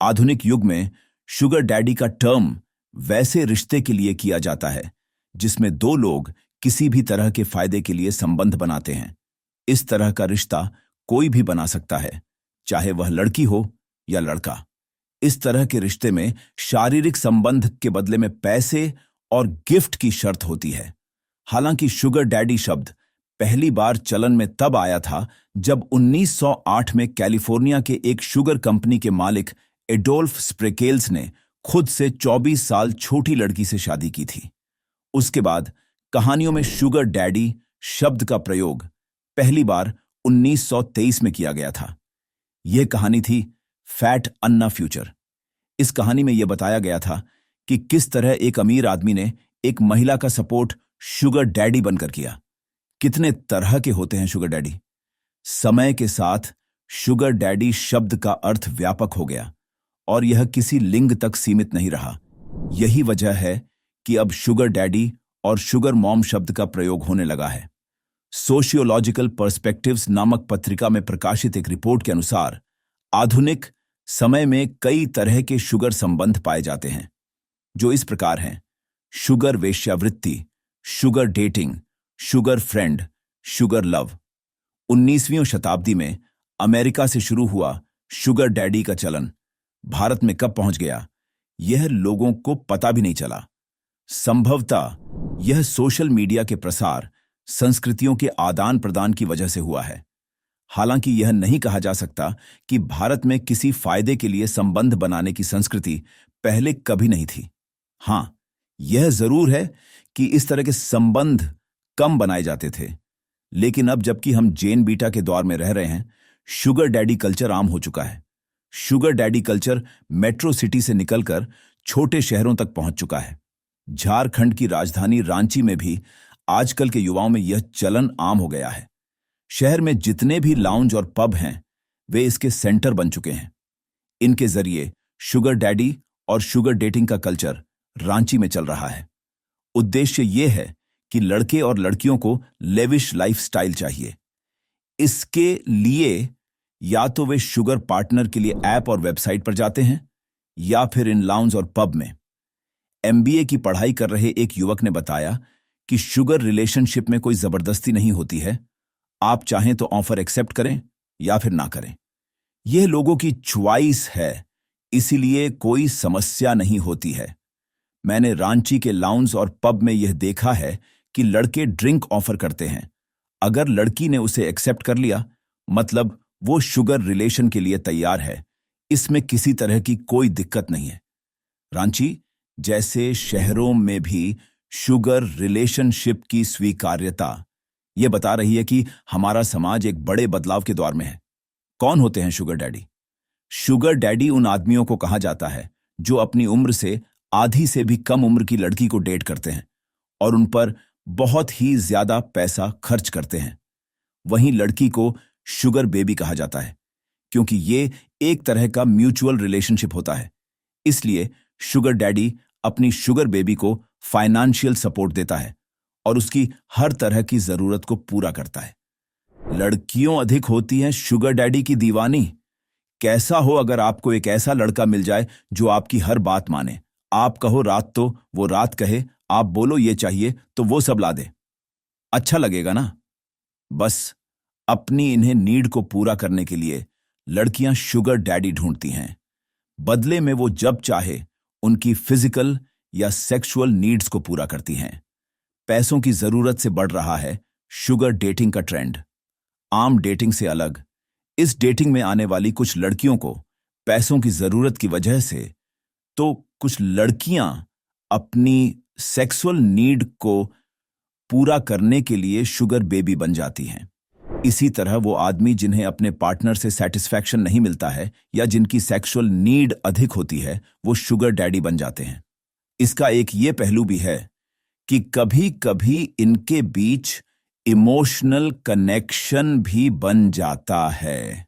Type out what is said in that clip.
आधुनिक युग में शुगर डैडी का टर्म वैसे रिश्ते के लिए किया जाता है जिसमें दो लोग किसी भी तरह के फायदे के लिए संबंध बनाते हैं। इस तरह का रिश्ता कोई भी बना सकता है, चाहे वह लड़की हो या लड़का। इस तरह के रिश्ते में शारीरिक संबंध के बदले में पैसे और गिफ्ट की शर्त होती है। हालांकि शुगर डैडी शब्द पहली बार चलन में तब आया था जब 1908 में कैलिफोर्निया के एक शुगर कंपनी के मालिक एडोल्फ स्प्रेकेल्स ने खुद से 24 साल छोटी लड़की से शादी की थी। उसके बाद कहानियों में शुगर डैडी शब्द का प्रयोग पहली बार 1923 में किया गया था। यह कहानी थी फैट अन्ना फ्यूचर। इस कहानी में यह बताया गया था कि किस तरह एक अमीर आदमी ने एक महिला का सपोर्ट शुगर डैडी बनकर किया। कितने तरह के होते हैं शुगर डैडी। समय के साथ शुगर डैडी शब्द का अर्थ व्यापक हो गया और यह किसी लिंग तक सीमित नहीं रहा। यही वजह है कि अब शुगर डैडी और शुगर मॉम शब्द का प्रयोग होने लगा है। सोशियोलॉजिकल पर्सपेक्टिव्स नामक पत्रिका में प्रकाशित एक रिपोर्ट के अनुसार आधुनिक समय में कई तरह के शुगर संबंध पाए जाते हैं, जो इस प्रकार हैं: शुगर वेश्यावृत्ति, sugar dating, sugar friend, sugar love. 19वीं शताब्दी में अमेरिका से शुरू हुआ शुगर डैडी का चलन भारत में कब पहुंच गया, यह लोगों को पता भी नहीं चला। संभवतः यह सोशल मीडिया के प्रसार, संस्कृतियों के आदान प्रदान की वजह से हुआ है। हालांकि यह नहीं कहा जा सकता कि भारत में किसी फायदे के लिए संबंध बनाने की संस्कृति पहले कभी नहीं थी। हां, यह जरूर है कि इस तरह के संबंध कम बनाए जाते थे, लेकिन अब जबकि हम जेन बीटा के दौर में रह रहे हैं, शुगर डैडी कल्चर आम हो चुका है। Sugar daddy culture metro city से निकलकर छोटे शहरों तक पहुंच चुका है। झारखंड की राजधानी रांची में भी आजकल के युवाओं में यह चलन आम हो गया है। शहर में जितने भी लाउंज और पब हैं, वे इसके सेंटर बन चुके हैं। इनके जरिए शुगर डैडी और शुगर डेटिंग का कल्चर रांची में चल रहा है। उद्देश्य यह है कि लड़के और लड़कियों को लेविश लाइफस्टाइल चाहिए। इसके लिए या तो वे शुगर पार्टनर के लिए ऐप और वेबसाइट पर जाते हैं या फिर इन लाउंज और पब में। एमबीए की पढ़ाई कर रहे एक युवक ने बताया कि शुगर रिलेशनशिप में कोई जबरदस्ती नहीं होती है। आप चाहें तो ऑफर एक्सेप्ट करें या फिर ना करें। यह लोगों की च्वाइस है, इसीलिए कोई समस्या नहीं होती है। मैंने रांची के लाउंज और पब में यह देखा है कि लड़के ड्रिंक ऑफर करते हैं। अगर लड़की ने उसे एक्सेप्ट कर लिया, मतलब वो शुगर रिलेशन के लिए तैयार है। इसमें किसी तरह की कोई दिक्कत नहीं है। रांची जैसे शहरों में भी शुगर रिलेशनशिप की स्वीकार्यता यह बता रही है कि हमारा समाज एक बड़े बदलाव के दौर में है। कौन होते हैं शुगर डैडी? शुगर डैडी उन आदमियों को कहा जाता है जो अपनी उम्र से आधी से भी कम उम्र की लड़की को डेट करते हैं और उन पर बहुत ही ज्यादा पैसा खर्च करते हैं। वहीं लड़की को शुगर बेबी कहा जाता है, क्योंकि ये एक तरह का म्यूचुअल रिलेशनशिप होता है। इसलिए शुगर डैडी अपनी शुगर बेबी को फाइनेंशियल सपोर्ट देता है और उसकी हर तरह की जरूरत को पूरा करता है। लड़कियों अधिक होती हैं शुगर डैडी की दीवानी। कैसा हो अगर आपको एक ऐसा लड़का मिल जाए जो आपकी हर बात माने। आप कहो रात तो वो रात कहे, आप बोलो ये चाहिए तो वो सब ला दे। अच्छा लगेगा ना? बस अपनी इन्हें नीड को पूरा करने के लिए लड़कियां शुगर डैडी ढूंढती हैं। बदले में वो जब चाहे उनकी फिजिकल या सेक्सुअल नीड्स को पूरा करती हैं। पैसों की जरूरत से बढ़ रहा है शुगर डेटिंग का ट्रेंड। आम डेटिंग से अलग, इस डेटिंग में आने वाली कुछ लड़कियों को पैसों की जरूरत की वजह से तो कुछ लड़कियां अपनी सेक्सुअल नीड को पूरा करने के लिए शुगर बेबी बन जाती हैं। इसी तरह वो आदमी जिन्हें अपने पार्टनर से सेटिस्फैक्शन नहीं मिलता है या जिनकी सेक्सुअल नीड अधिक होती है, वो शुगर डैडी बन जाते हैं। इसका एक ये पहलू भी है कि कभी-कभी इनके बीच इमोशनल कनेक्शन भी बन जाता है।